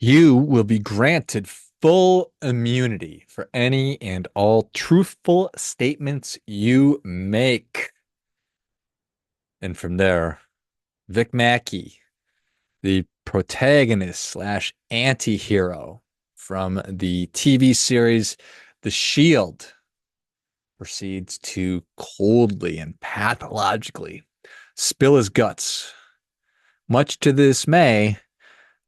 You will be granted full immunity for any and all truthful statements you make. And from there, Vic Mackey, the protagonist slash anti-hero from the TV series The Shield, proceeds to coldly and pathologically spill his guts, much to the dismay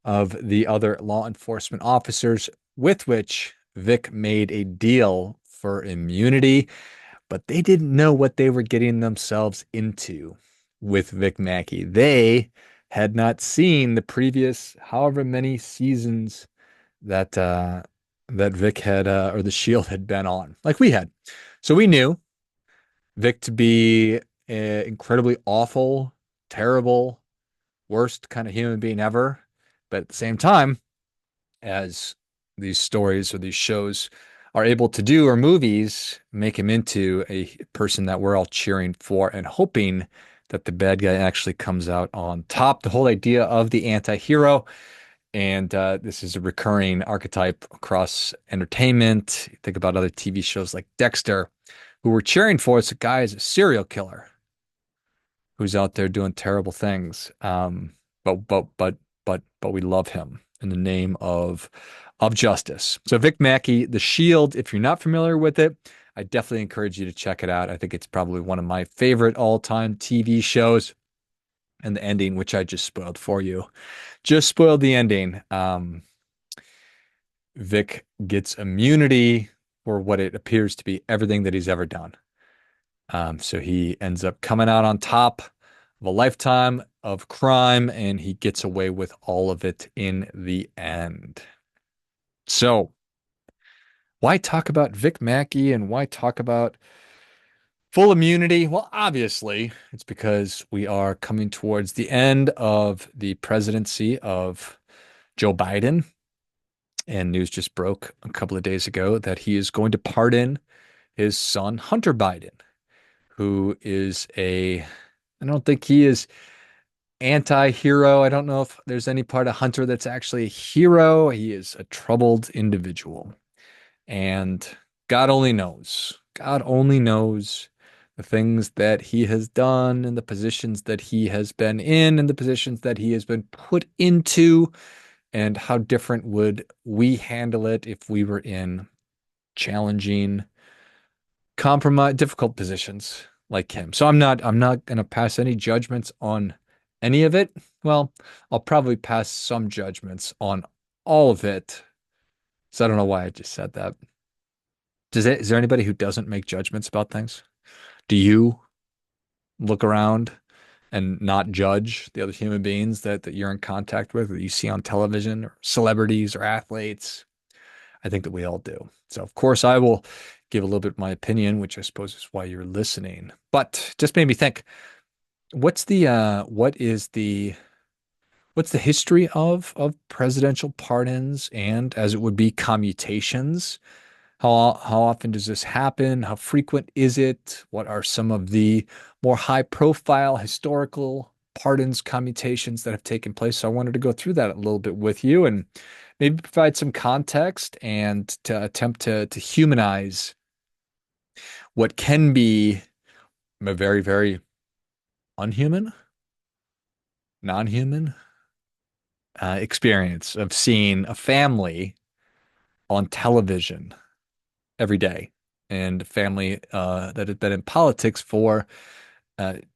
of the other law enforcement officers with which Vic made a deal for immunity, but they didn't know what they were getting themselves into with Vic Mackey. They had not seen the previous however many seasons that Vic had or the Shield had been on, like we had. So we knew Vic to be an incredibly awful, terrible, worst kind of human being ever. But at the same time, as these stories or these shows are able to do, or movies make him into a person that we're all cheering for and hoping that the bad guy actually comes out on top. The whole idea of the anti-hero, and this is a recurring archetype across entertainment. Think about other TV shows like Dexter, who we're cheering for is a guy is a serial killer who's out there doing terrible things. But we love him in the name of justice. So Vic Mackey, The Shield, if you're not familiar with it, I definitely encourage you to check it out. I think it's probably one of my favorite all-time TV shows. And the ending, which I just spoiled for you, just spoiled the ending. Vic gets immunity for what it appears to be everything that he's ever done. So he ends up coming out on top of a lifetime of crime, and he gets away with all of it in the end. So, why talk about Vic Mackey and why talk about full immunity? Well, obviously, it's because we are coming towards the end of the presidency of Joe Biden, and news just broke a couple of days ago that he is going to pardon his son, Hunter Biden, who is I don't think he is anti-hero. I don't know if there's any part of Hunter that's actually a hero. He is a troubled individual. And God only knows. God only knows the things that he has done and the positions that he has been in and the positions that he has been put into, and how different would we handle it if we were in challenging, compromise, difficult positions like him. So I'm not going to pass any judgments on any of it. Well, I'll probably pass some judgments on all of it. So I don't know why I just said that. Is there anybody who doesn't make judgments about things? Do you look around and not judge the other human beings that you're in contact with, or that you see on television, or celebrities or athletes? I think that we all do. So, of course, I will give a little bit of my opinion, which I suppose is why you're listening. But just made me think, what's the history of presidential pardons and, as it would be, commutations? How often does this happen? How frequent is it? What are some of the more high profile historical pardons, commutations that have taken place? So I wanted to go through that a little bit with you and maybe provide some context and to attempt to humanize what can be a very, very unhuman, non-human experience of seeing a family on television every day, and a family that had been in politics for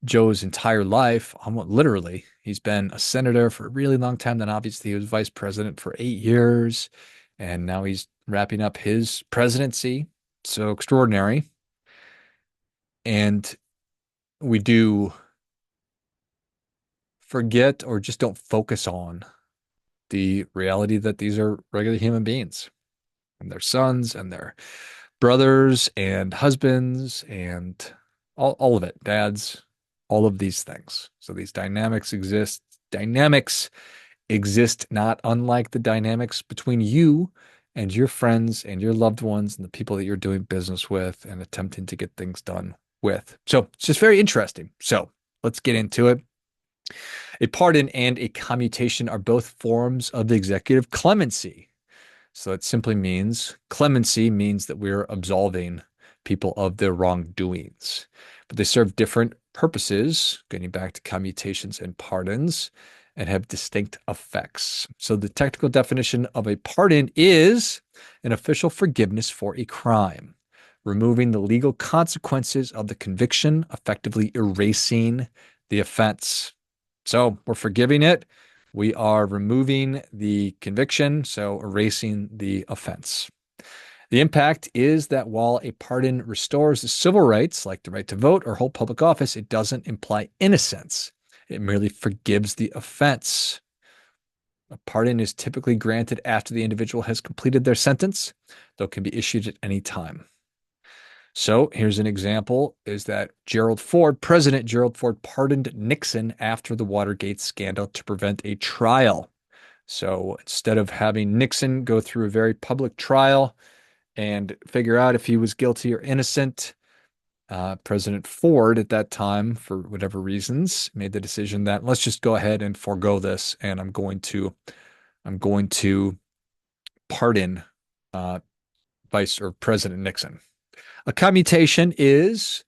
Joe's entire life. Literally, he's been a senator for a really long time. Then obviously he was vice president for 8 years, and now he's wrapping up his presidency. So extraordinary. And we do forget or just don't focus on the reality that these are regular human beings and their sons and their brothers and husbands and all of it, dads, all of these things. So these dynamics exist. Dynamics exist not unlike the dynamics between you and your friends and your loved ones and the people that you're doing business with and attempting to get things done with. So it's just very interesting. So let's get into it. A pardon and a commutation are both forms of the executive clemency. So it simply means clemency means that we're absolving people of their wrongdoings. But they serve different purposes, getting back to commutations and pardons, and have distinct effects. So the technical definition of a pardon is an official forgiveness for a crime, removing the legal consequences of the conviction, effectively erasing the offense. So we're forgiving it. We are removing the conviction, so erasing the offense. The impact is that while a pardon restores the civil rights, like the right to vote or hold public office, it doesn't imply innocence. It merely forgives the offense. A pardon is typically granted after the individual has completed their sentence, though it can be issued at any time. So here's an example is that President Gerald Ford pardoned Nixon after the Watergate scandal to prevent a trial. So instead of having Nixon go through a very public trial and figure out if he was guilty or innocent, President Ford at that time, for whatever reasons, made the decision that let's just go ahead and forego this, and I'm going to pardon uh, Vice or President Nixon. A commutation is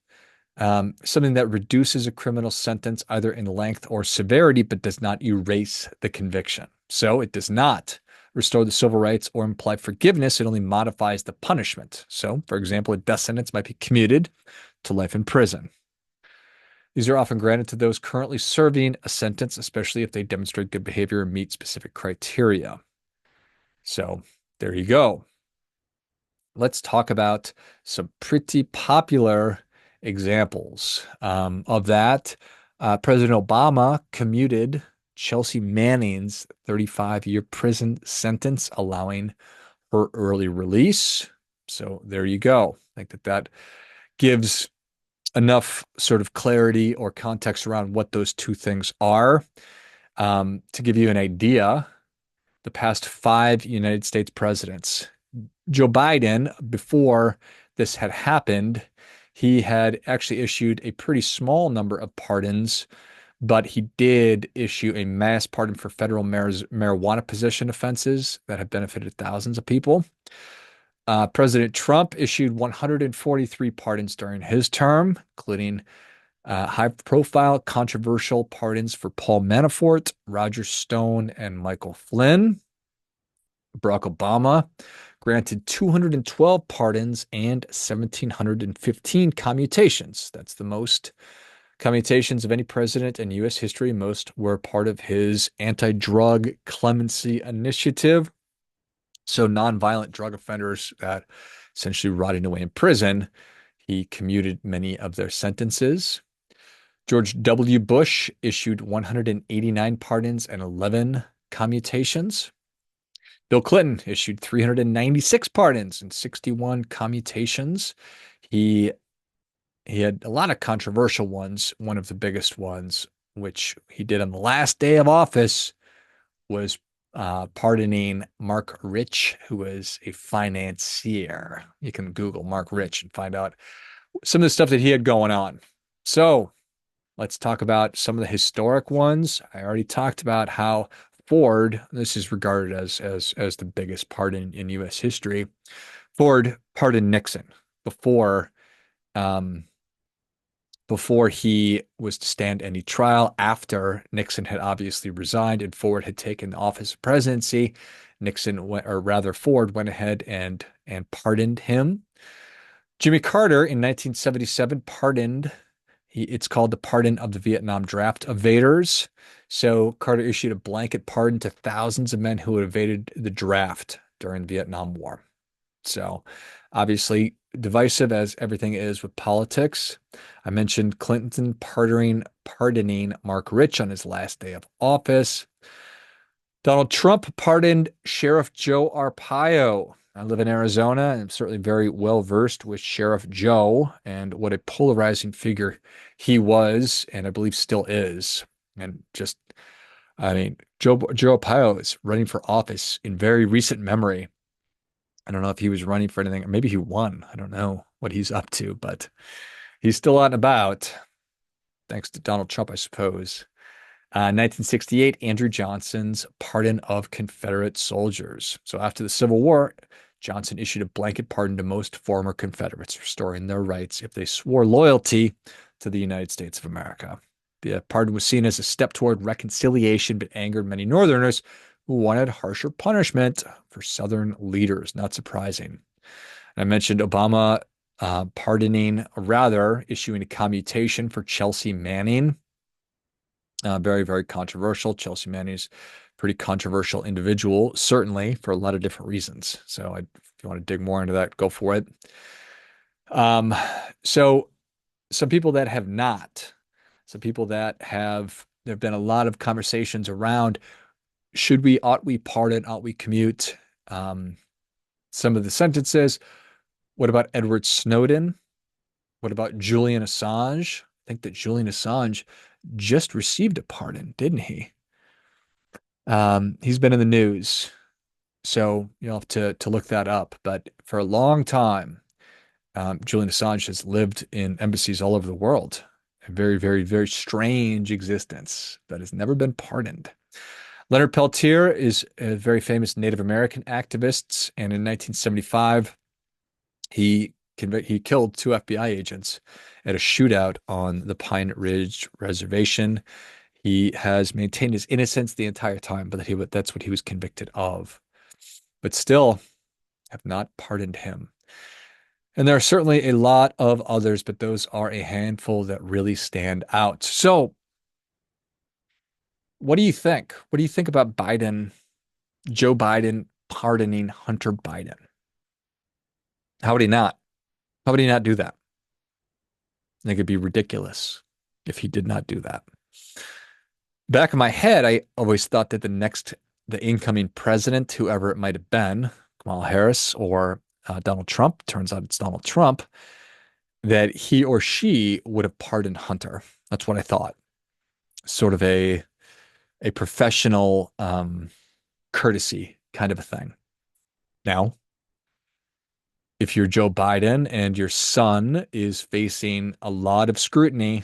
something that reduces a criminal sentence either in length or severity, but does not erase the conviction. So it does not restore the civil rights or imply forgiveness. It only modifies the punishment. So, for example, a death sentence might be commuted to life in prison. These are often granted to those currently serving a sentence, especially if they demonstrate good behavior and meet specific criteria. So there you go. Let's talk about some pretty popular examples of that. President Obama commuted Chelsea Manning's 35-year prison sentence, allowing her early release. So there you go. I think that gives enough sort of clarity or context around what those two things are. To give you an idea, the past 5 United States presidents, Joe Biden, before this had happened, he had actually issued a pretty small number of pardons, but he did issue a mass pardon for federal marijuana possession offenses that have benefited thousands of people. President Trump issued 143 pardons during his term, including high-profile, controversial pardons for Paul Manafort, Roger Stone, and Michael Flynn. Barack Obama granted 212 pardons and 1,715 commutations. That's the most commutations of any president in U.S. history. Most were part of his anti-drug clemency initiative. So nonviolent drug offenders that essentially rotting away in prison, he commuted many of their sentences. George W. Bush issued 189 pardons and 11 commutations. Bill Clinton issued 396 pardons and 61 commutations. He he had a lot of controversial ones. One of the biggest ones, which he did on the last day of office, was pardoning Mark Rich, who was a financier. You can Google Mark Rich and find out some of the stuff that he had going on. So let's talk about some of the historic ones. I already talked about how Ford, this is regarded as the biggest pardon in U.S. history. Ford pardoned Nixon before um, before he was to stand any trial. After Nixon had obviously resigned and Ford had taken the office of presidency, Ford went ahead and pardoned him. Jimmy Carter in 1977 pardoned. It's called the Pardon of the Vietnam Draft Evaders. So Carter issued a blanket pardon to thousands of men who had evaded the draft during the Vietnam War. So obviously divisive as everything is with politics. I mentioned Clinton pardoning Mark Rich on his last day of office. Donald Trump pardoned Sheriff Joe Arpaio. I live in Arizona and I'm certainly very well versed with Sheriff Joe and what a polarizing figure he was and I believe still is. And just, I mean, Joe Arpaio is running for office in very recent memory. I don't know if he was running for anything, or maybe he won. I don't know what he's up to, but he's still out and about, thanks to Donald Trump, I suppose. 1968, Andrew Johnson's pardon of Confederate soldiers. So after the Civil War, Johnson issued a blanket pardon to most former Confederates, restoring their rights if they swore loyalty to the United States of America. The pardon was seen as a step toward reconciliation, but angered many Northerners who wanted harsher punishment for Southern leaders. Not surprising. I mentioned Obama pardoning, or rather, issuing a commutation for Chelsea Manning. Very, very controversial. Chelsea Manning is a pretty controversial individual, certainly for a lot of different reasons. So if you want to dig more into that, go for it. Um, so some people that have not, some people that have, there have been a lot of conversations around ought we pardon, ought we commute? Um, some of the sentences. What about Edward Snowden? What about Julian Assange? I think that Julian Assange just received a pardon, didn't he? He's been in the news, so you'll have to look that up. But for a long time, Julian Assange has lived in embassies all over the world. A very, very, very strange existence that has never been pardoned. Leonard Peltier is a very famous Native American activist, and in 1975, he killed two FBI agents at a shootout on the Pine Ridge Reservation. He has maintained his innocence the entire time, but that's what he was convicted of. But still have not pardoned him. And there are certainly a lot of others, but those are a handful that really stand out. So, what do you think? What do you think about Joe Biden pardoning Hunter Biden? How would he not? How would he not do that? I think it'd be ridiculous if he did not do that. Back in my head, I always thought that the incoming president, whoever it might have been, Kamala Harris or Donald Trump, turns out it's Donald Trump, that he or she would have pardoned Hunter. That's what I thought. Sort of a professional courtesy kind of a thing. Now, if you're Joe Biden and your son is facing a lot of scrutiny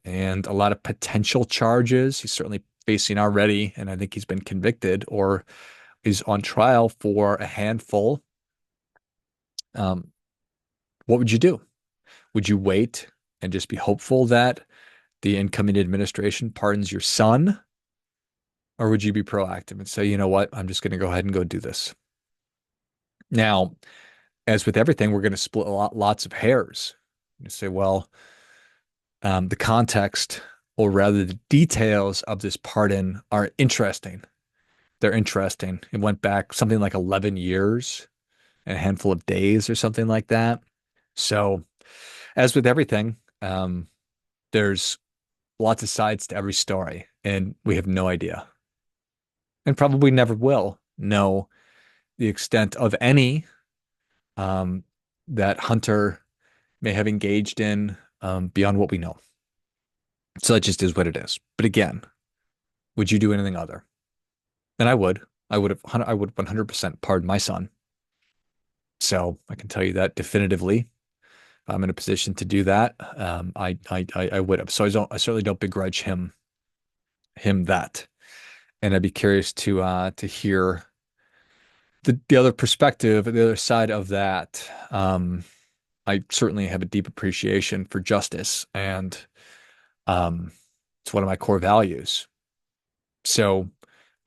and a lot of potential charges, he's certainly facing already, and I think he's been convicted or is on trial for a handful. Um, what would you do? Would you wait and just be hopeful that the incoming administration pardons your son? Or would you be proactive and say, you know what, I'm just going to go ahead and go do this? Now, as with everything, we're going to split lots of hairs. You say, well, the context, or rather the details of this pardon are interesting. They're interesting. It went back something like 11 years and a handful of days or something like that. So, as with everything, there's lots of sides to every story, and we have no idea, and probably never will know the extent of any um, that Hunter may have engaged in beyond what we know. So that just is what it is. But again, would you do anything other? And I would. I would 100% pardon my son. So I can tell you that definitively. If I'm in a position to do that, I would have. So I certainly don't begrudge him that. And I'd be curious to hear the other perspective, the other side of that. I certainly have a deep appreciation for justice, and it's one of my core values. So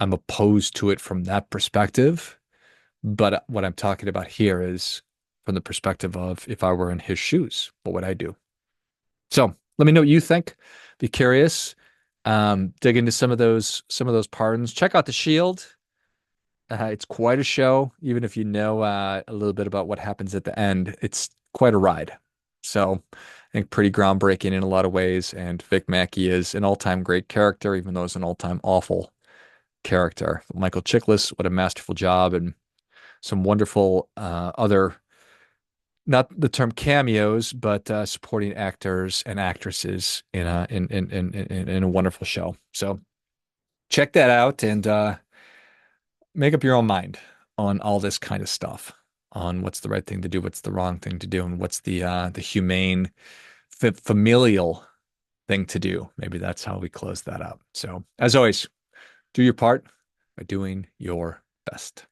I'm opposed to it from that perspective. But what I'm talking about here is from the perspective of if I were in his shoes, what would I do? So let me know what you think. Be curious. Dig into some of those pardons. Check out The Shield. It's quite a show, even if you know a little bit about what happens at the end. It's quite a ride. So I think pretty groundbreaking in a lot of ways. And Vic Mackey is an all-time great character, even though it's an all-time awful character. Michael Chiklis, what a masterful job, and some wonderful other, not the term cameos, but supporting actors and actresses in a wonderful show. So check that out and make up your own mind on all this kind of stuff, on what's the right thing to do, what's the wrong thing to do, and what's the humane, familial thing to do. Maybe that's how we close that up. So, as always, do your part by doing your best.